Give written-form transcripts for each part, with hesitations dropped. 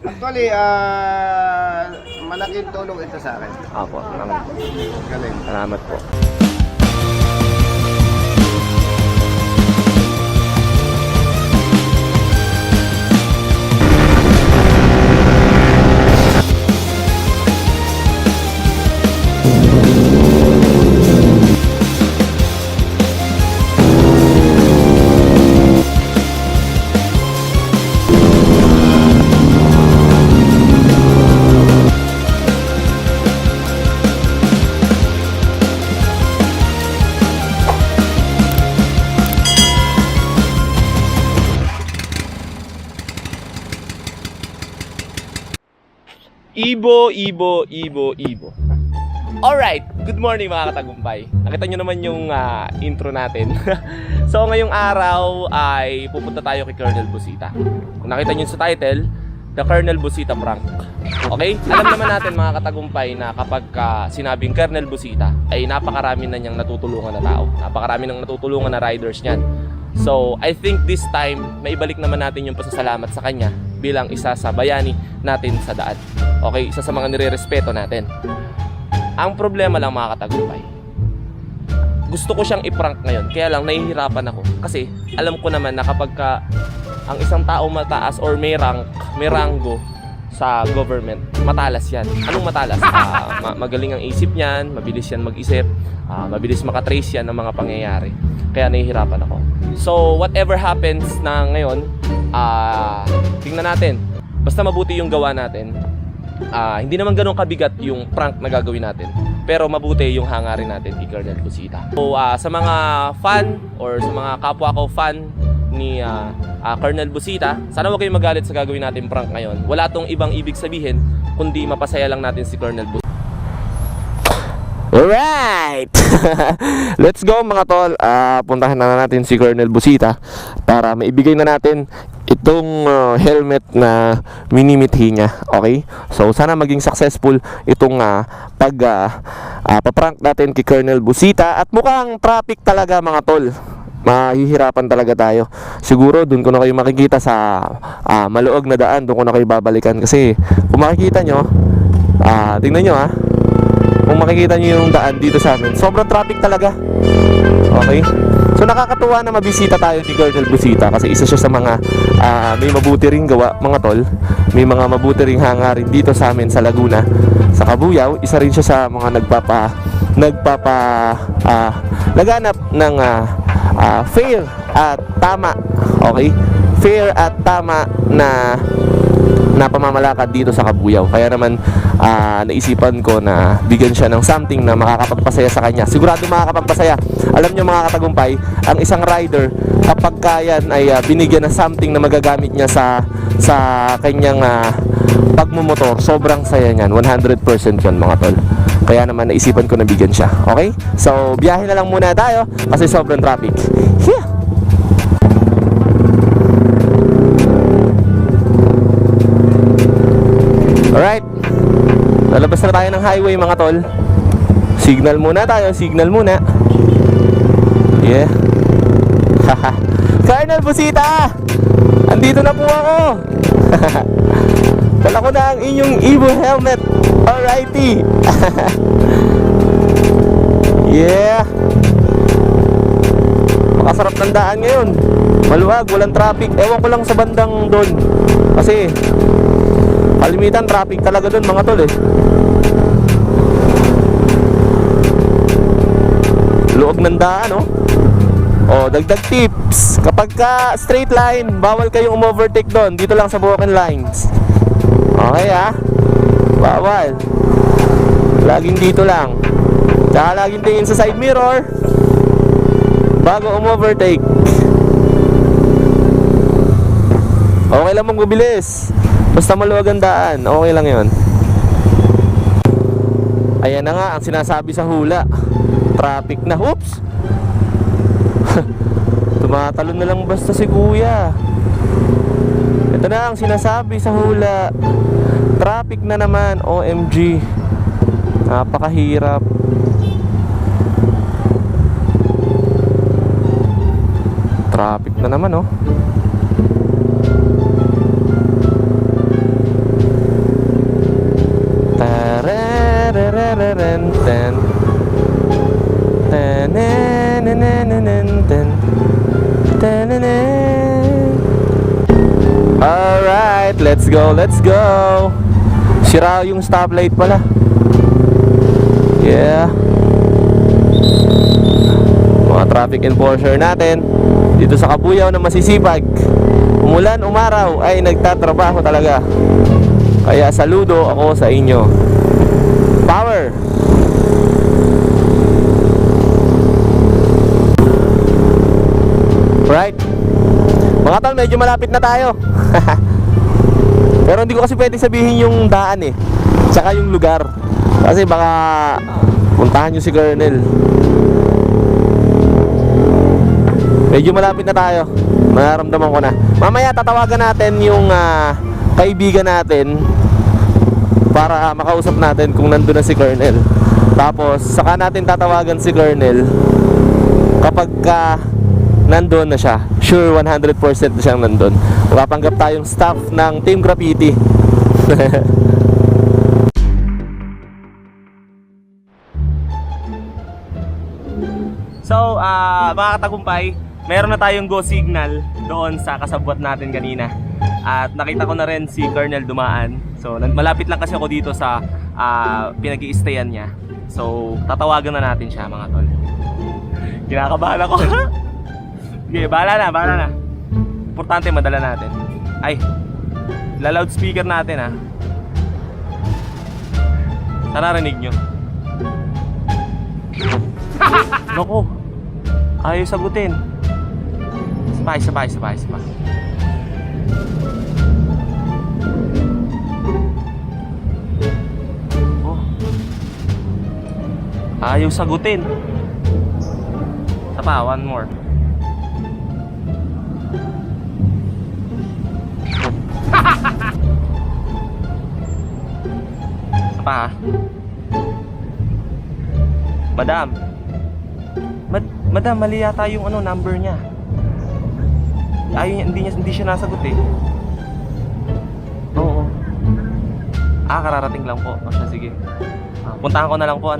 Actually, malaking tulong ito sa akin. Apo, salamat. Galing. Salamat po. Ibo. Alright, good morning mga katagumpay. Nakita nyo naman yung intro natin. So ngayong araw ay pupunta tayo kay Colonel Busita. Kung nakita nyo sa title, The Colonel Busita Prank. Okay? Alam naman natin mga katagumpay na kapag sinabing Colonel Busita ay napakarami na niyang natutulungan na tao. Napakarami nang natutulungan na riders niyan. So I think this time, maibalik naman natin yung pasasalamat sa kanya bilang isa sa bayani natin sa daan. Okay? Isa sa mga nire-respeto natin. Ang problema lang mga katagumpay, gusto ko siyang i-prank ngayon, kaya lang nahihirapan ako. Kasi alam ko naman na kapag ang isang tao mataas or may ranggo sa government, matalas yan. Anong matalas? Magaling ang isip niyan, mabilis yan mag-isip, mabilis makatrace yan ng mga pangyayari. Kaya nahihirapan ako. So whatever happens na ngayon, tingnan natin. Basta mabuti yung gawa natin. Hindi naman ganun kabigat yung prank na gagawin natin, pero mabuti yung hangarin natin kay Colonel Busita. So sa mga fan or sa mga kapwa ko fan ni Colonel Busita, sana huwag kayong magalit sa gagawin natin prank ngayon. Wala tong ibang ibig sabihin kundi mapasaya lang natin si Colonel Busita. Alright! Let's go mga tol. Puntahan na natin si Colonel Busita para maibigay na natin itong helmet na minimithi niya. Okay? So sana maging successful itong paprank natin kay Colonel Busita. At mukhang traffic talaga mga tol. Mahihirapan talaga tayo. Siguro doon ko na kayo makikita sa maluog na daan. Doon ko na kayo babalikan. Kasi kung makikita nyo, tingnan nyo kung makikita nyo yung daan dito sa amin, sobrang traffic talaga. Okay? So nakakatuwa na mabisita tayo ni Colonel Busita kasi isa siya sa mga may mabuti ring gawa mga tol. May mga mabuti ring hangarin dito sa amin sa Laguna, sa Cabuyao. Isa rin siya sa mga laganap ng fair at tama. Okay? Fair at tama na pamamalakad dito sa Cabuyao. Kaya naman naisipan ko na bigyan siya ng something na makakapagpasaya sa kanya. Sigurado makakapagpasaya. Alam niyo mga katagumpay, ang isang rider kapag kayan ay binigyan ng something na magagamit niya sa kanyang pagmumotor, sobrang saya niyan. 100% yun mga tol. Kaya naman naisipan ko na bigyan siya. Okay? So biyahe na lang muna tayo kasi sobrang traffic. Yeah! Alright, lalabas na tayo ng highway mga tol. Signal muna tayo, signal muna. Yeah. Colonel Busita, andito na po ako. Dala ko na ang inyong Evo helmet. Alrighty. Yeah. Makasarap ng daan ngayon. Maluwag, walang traffic. Ewan ko lang sa bandang doon kasi kalimitan traffic talaga doon mga tol Luog ng daan dagdag tips. Kapag ka straight line, bawal kayong umovertake doon. Dito lang sa broken lines. Okay bawal. Laging dito lang. Tsaka laging tingin sa side mirror bago umovertake. Okay lang mong bubilis. Basta maluwag ang daan, okay lang yun. Ayan na nga ang sinasabi sa hula. Traffic na, oops. Tumatalon na lang basta si kuya. Ito na ang sinasabi sa hula. Traffic na naman, OMG. Napakahirap. Traffic na naman let's go, let's go. Sira yung stoplight pala. Yeah. Mga traffic enforcer natin dito sa Kabuyaw na masisipag. Umulan, umaraw ay nagtatrabaho talaga. Kaya saludo ako sa inyo. Power! Right? Mga tol, medyo malapit na tayo. Pero hindi ko kasi pwede sabihin yung daan eh, tsaka yung lugar, kasi baka puntahan nyo si Colonel. Medyo malapit na tayo, nararamdaman ko na. Mamaya tatawagan natin yung kaibigan natin para makausap natin kung nandun na si Colonel. Tapos saka natin tatawagan si Colonel kapag nandun na siya. Sure 100% na siyang nandun. Mapapanggap tayong staff ng Team Graffiti. So, mga katagumpay, meron na tayong go signal doon sa kasabwat natin kanina. At nakita ko na rin si Colonel dumaan. So, malapit lang kasi ako dito sa pinag-i-stayan niya. So, tatawagan na natin siya, mga tol. Kinakabahan ako. Sige, bahala na. Importante madala natin. Ay, loudspeaker natin ha. Sana rinig nyo. Naku, ayaw sagutin. Sabay. Oh, ayaw sagutin. Isa pa, one more. Isa pa ha. Madam, mali yata yung number niya. Ayaw niya, hindi siya nasagot eh. Oo. Kararating lang po. O siya, sige. Puntahan ko na lang po,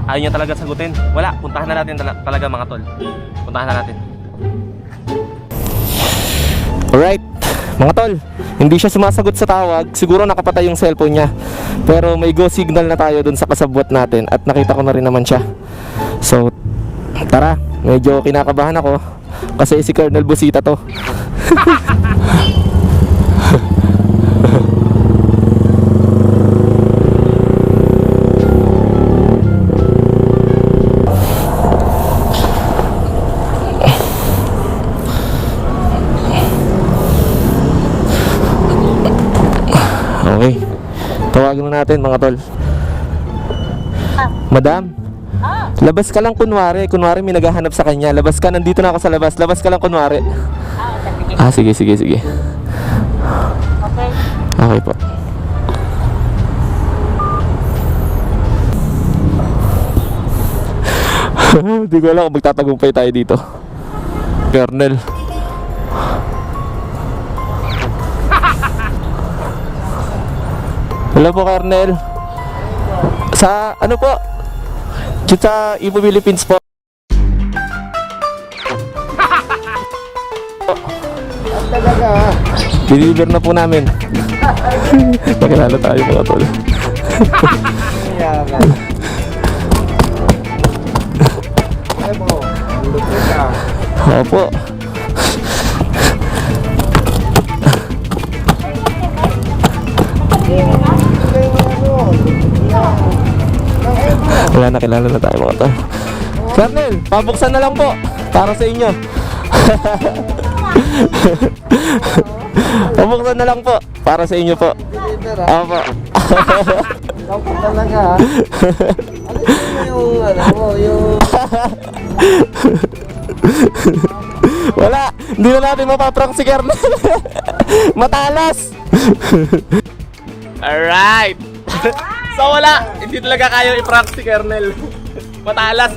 Ayaw niya talaga sagutin. Wala, puntahan na natin talaga, mga tol. Puntahan na natin. Alright, mga tol, hindi siya sumasagot sa tawag. Siguro nakapatay yung cellphone niya. Pero may go signal na tayo dun sa kasabwat natin. At nakita ko na rin naman siya. So, tara, medyo kinakabahan ako kasi si Colonel Busita to. Okay, tawagan na natin, mga tol. Madam, labas ka lang kunwari may naghahanap sa kanya. Labas ka, nandito na ako sa labas. Labas ka lang kunwari. Sige. Okay. Okay po. Hindi ko alam kung magtatagumpay tayo dito, Colonel. Hello po, Colonel. Sa ano po? Sa Ibo Philippines po. Talaga ha. Deliver na po namin. Pakilala tayo, mga tol. Yaman. Ay mo, lupit ka. Opo. Wala na, kilala na tayo, mga tol. Colonel, pabuksan na lang po para sa inyo. Pabuksan na lang po para sa inyo po. Opo. Dapat talaga ha. Ano yung Wala, hindi na natin mapaprank si Colonel. Matalas. Alright. So wala, hindi talaga kayo i-prank si Colonel. Matalas.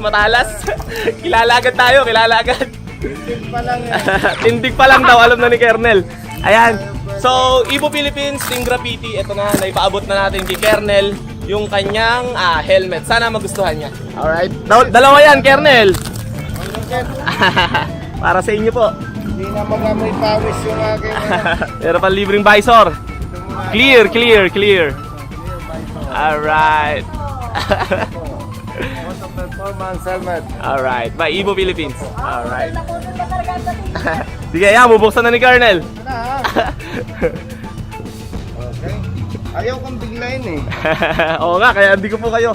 Kilala agad tayo. tindig pa lang yan. Tindig pa lang daw, alam na ni Colonel. Ayan. So, Ibo Philippines, Team Graffiti. Ito na, naipaabot na natin kay Colonel yung kanyang helmet. Sana magustuhan niya. Alright. Dalawa yan, Colonel. Para sa inyo po. Hindi na mag-amoy pawis yung aking Meron pa libreng visor. Clear, clear, clear. Alright. Auto performance helmet. Alright. By Evo Philippines. Alright. Sige, yan. Bubuksan na ni Colonel. Ano ha? Okay. Ayaw kong biglayin eh. Oo nga, kaya hindi ko po kayo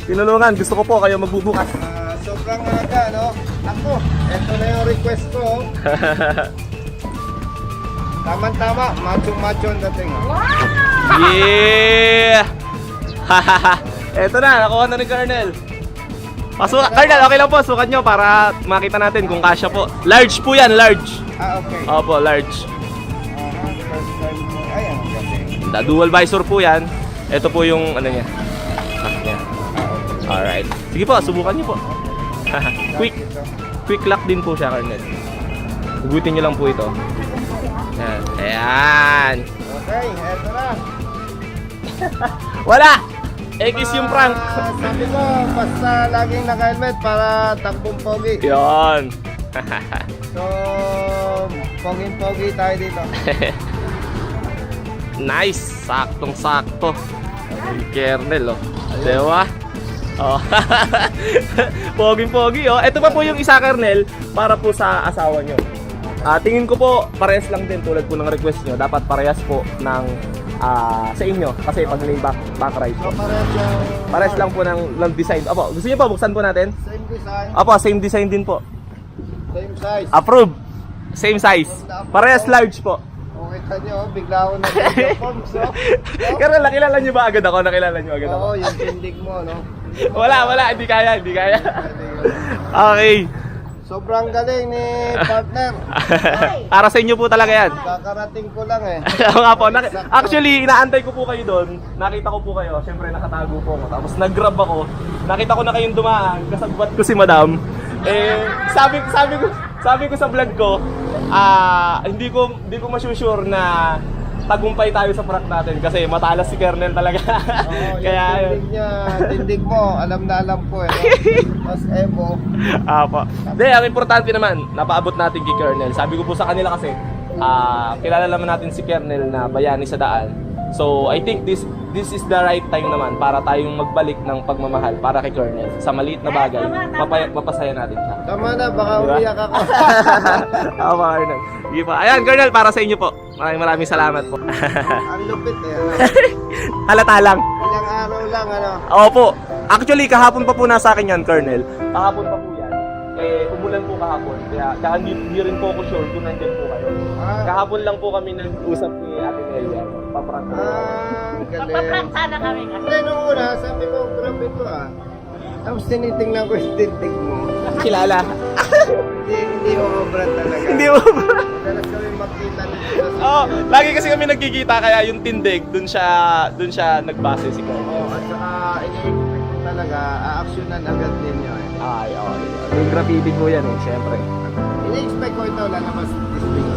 tinulungan. Gusto ko po kayo magbubukas. Sobrang aga, no? Ako, eto na yung request ko. Oh. Tama-tama, macho-macho ang dating. Oh. Yeah! Eto na, nakuha na ni Colonel. Pasukan, Colonel, okay lang po. Sukat nyo para makita natin kung kasya po. Large po yan, large. Okay. Opo, large. First time ko. Ay, ang galing. Dual visor po yan. Ito po yung ano niya. Lock niya. Alright. Sige po, subukan niyo po. Quick lock din po siya, Colonel. Hugutin niyo lang po ito. Yan. Ayan. Okay, eto na. Wala! X yung prank. Sabi ko, basta laging naka-helmet para takbong pogi. Yan. So, poging-pogi tayo dito. Nice. Saktong-sakto. Yung kernel, oh. Diba? Oh. Poging-pogi, oh. Ito pa po yung isa, kernel, para po sa asawa nyo. Tingin ko po, parehas lang din tulad po ng request nyo. Dapat parehas po ng sa inyo. Kasi pag may back ride So, po. parehas Parehas lang po ng design. Opo, gusto nyo po, buksan po natin? same design, Opo, same design din po. same size. Approve. Same size. Parehas large po. Okay, nyo, bigla ako nag-perform. So, Pero nakilala nyo ba agad ako? Nakilala nyo agad ako? oo, yung tindig mo, no? Wala, hindi kaya. Okay. Sobrang galing ni partner. Para sa inyo po talaga yan. Kakarating ko lang eh. Oo nga po. Actually, inaantay ko po kayo doon. Nakita ko po kayo. Siyempre, nakatago po ako. Tapos nag-grab ako. Nakita ko na kayong dumaan. Kasagbat ko si madam. Sabi ko sa vlog ko, hindi ko masusure na tagumpay tayo sa prank natin kasi matalas si Kernel talaga. Oo, Kaya yung tindig niya, tindig mo, alam na alam ko eh. No? Mas Evo. Apo. Hindi, ang importante naman, napaabot natin kay Kernel. Sabi ko po sa kanila kasi, kilala naman natin si Kernel na bayani sa daan. So, I think this is the right time naman para tayong magbalik ng pagmamahal para kay Kernel. Sa maliit na bagay, mapasaya natin siya. Tama na, baka Diba? umiyak ako. Tama, Kernel. Sige po. Ayan, Kernel, para sa inyo po. Maraming salamat po. Ang lupit eh. Halata lang. Ilang araw lang, ano? Opo. Actually, kahapon pa po nasa akin yan, Colonel. Kahapon pa po yan. Umulan po kahapon. Kaya hindi rin po ako sure kung nandiyan po kayo. Kahapon lang po kami nag-usap ni Ate Nelia. Paprank ko. Galing. Papaprank sana kami kasi. Hindi, nung una, sabi ko, grabe to ah. Tapos tinitingnan ko yung tindig mo. Kilala. Hindi mo obra talaga. Hindi mo ba? Madalas kami magkita dito. Oo, lagi kasi kami nagkikita kaya yung tindig, dun siya nagbase si Colonel. Oo, at saka iniipit ko talaga, a-actionan agad ninyo eh. Ay, okay. Yung graffiti ko yan eh, syempre. Ini-expect ko ito lalabas this week.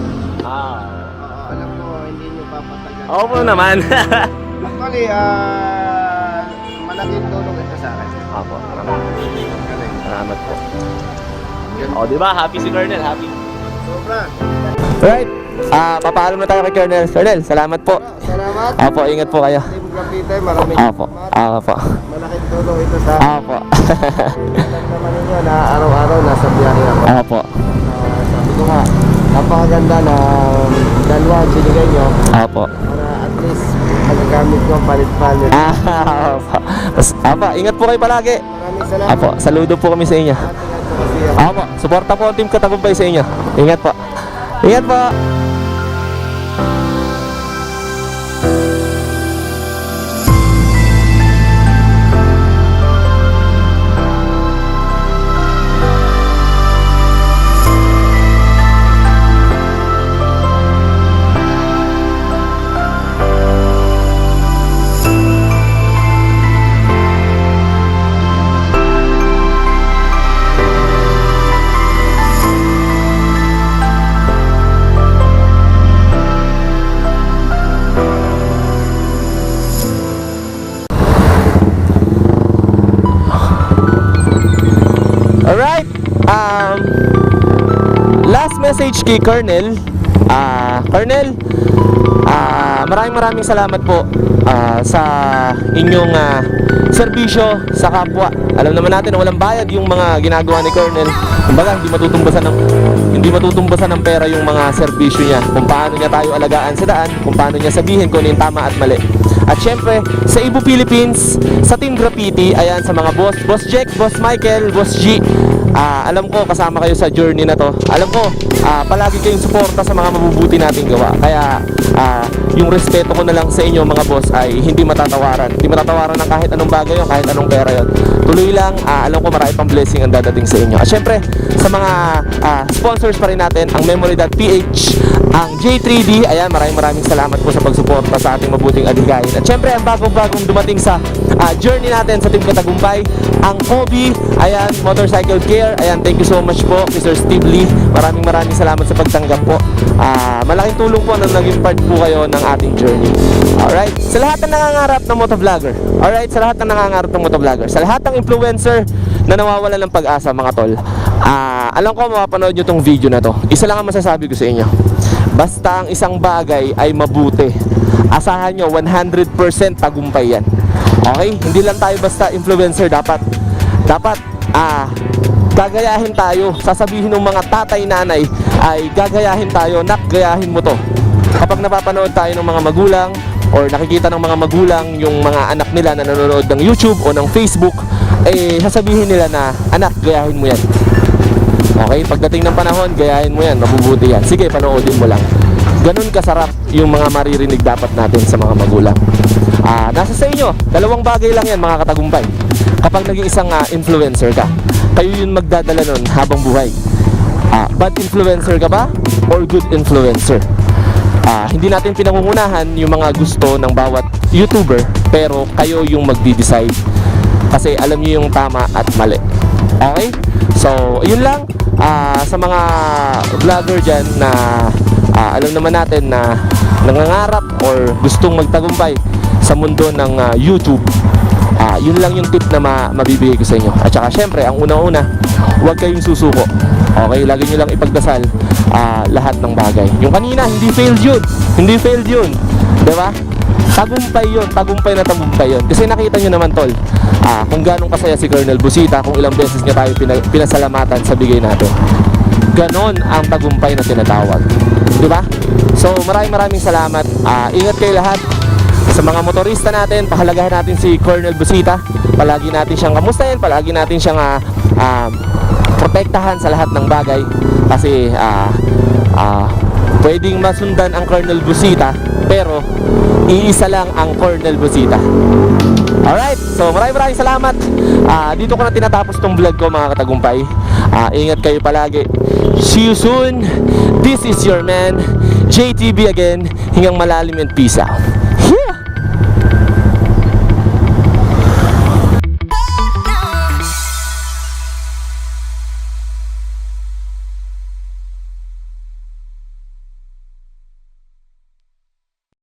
Oo, alam mo, hindi nyo papatagal. Oo po naman. Actually, malaking tulong ito sa akin. Opo, Galing. salamat po. O, di ba? Happy si Colonel, happy. Sobra. Alright. Papaalam na tayo kay Colonel. Colonel, salamat po. Salamat. Opo, ingat po kayo. Team Graffiti, maraming Opo. Opo. malaking tulong ito sa Opo. alam naman ninyo na araw-araw nasa biyahe ako. Opo. Sabi ko nga, napakaganda na dalawa ang sinigay nyo Opo. para at least magagamit ko palit-palit. Opo. Opo, ingat po kayo palagi. Maraming salamat. Opo, saludo po kami sa inyo. Tingnan ko kasi yan. Opo, suporta po ang Team Katagumpay sa inyo. Ingat po. Ingat po. last message kay Colonel. Colonel, maraming salamat po sa inyong serbisyo sa kapwa. Alam naman natin na walang bayad yung mga ginagawa ni Colonel. Kumbaga, hindi matutumbasan ng pera yung mga serbisyo niya. Kung paano niya tayo alagaan sa daan, kung paano niya sabihin kung ano yung tama at mali. At syempre, sa Ibu Philippines, sa Team Graffiti, ayan, sa mga Boss Jack, Boss Michael, Boss G, alam ko kasama kayo sa journey na to. Alam ko, palagi kayong suporta sa mga mabubuti nating gawa. Kaya yung respeto ko na lang sa inyo mga boss ay hindi matatawaran. Hindi matatawaran ng kahit anong bagay yun, kahit anong pera yun. Tuloy lang, alam ko marami pang blessing ang dadating sa inyo. At syempre, sa mga sponsors pa rin natin, ang Memory.ph, ang J3D, ayan, maraming salamat po sa pagsuporta sa ating mabuting adhigayin. At syempre, ang bagong dumating sa journey natin sa Team Katagumpay, ang Kobe, ayan, Motorcycle Care, ayan, thank you so much po, Mr. Steve Lee. Maraming salamat sa pagtanggap po. Malaking tulong po na naging part po kayo ng ating journey. Alright, sa lahat ng nangangarap ng motovlogger, alright, sa lahat ng nangangarap ng motovlogger, sa lahat ng influencer na nawawala ng pag-asa mga tol, alam ko mapapanood nyo tong video na to. Isa lang ang masasabi ko sa inyo. Basta ang isang bagay ay mabuti, asahan nyo 100% tagumpay yan. Okay? Hindi lang tayo basta influencer. Dapat gagayahin tayo. Sasabihin ng mga tatay, nanay ay gagayahin tayo. Nak, gayahin mo to. Kapag napapanood tayo ng mga magulang or nakikita ng mga magulang yung mga anak nila na nanonood ng YouTube o ng Facebook, sasabihin nila na, anak, gayahin mo yan. Okay, pagdating ng panahon, gayahin mo yan, mabubuti yan. Sige, panoodin mo lang. Ganun kasarap yung mga maririnig dapat natin sa mga magulang. Nasa sa inyo, dalawang bagay lang yan mga katagumpay. Kapag naging isang influencer ka, kayo yun magdadala nun habang buhay. Bad influencer ka ba? Or good influencer? Hindi natin pinangungunahan yung mga gusto ng bawat YouTuber, pero kayo yung magdi-decide. Kasi alam niyo yung tama at mali. Okay? So, yun lang. Sa mga vlogger dyan na alam naman natin na nangangarap or gustong magtagumpay sa mundo ng YouTube, yun lang yung tip na mabibigay ko sa inyo. At saka syempre, ang una-una, huwag kayong susuko. Okay? Lagi nyo lang ipagdasal lahat ng bagay. Yung kanina, hindi failed yun. Diba? Tagumpay yun. Tagumpay yun. Kasi nakita nyo naman tol, kung ganong kasaya si Colonel Busita, kung ilang beses niya tayo pinasalamatan sa bigay natin. Ganon ang tagumpay na tinatawag. Diba? So maraming salamat. Ingat kayo lahat. Sa mga motorista natin, pahalagahan natin si Colonel Busita. Palagi natin siyang kamustahin, palagi natin siyang protektahan sa lahat ng bagay. Kasi pwedeng masundan ang Colonel Busita, pero iisa lang ang Colonel Busita. Alright, so maraming salamat. Dito ko na tinatapos tong vlog ko mga katagumpay. Ingat kayo palagi. See you soon. This is your man, JTB again. Hingang malalim and peace out.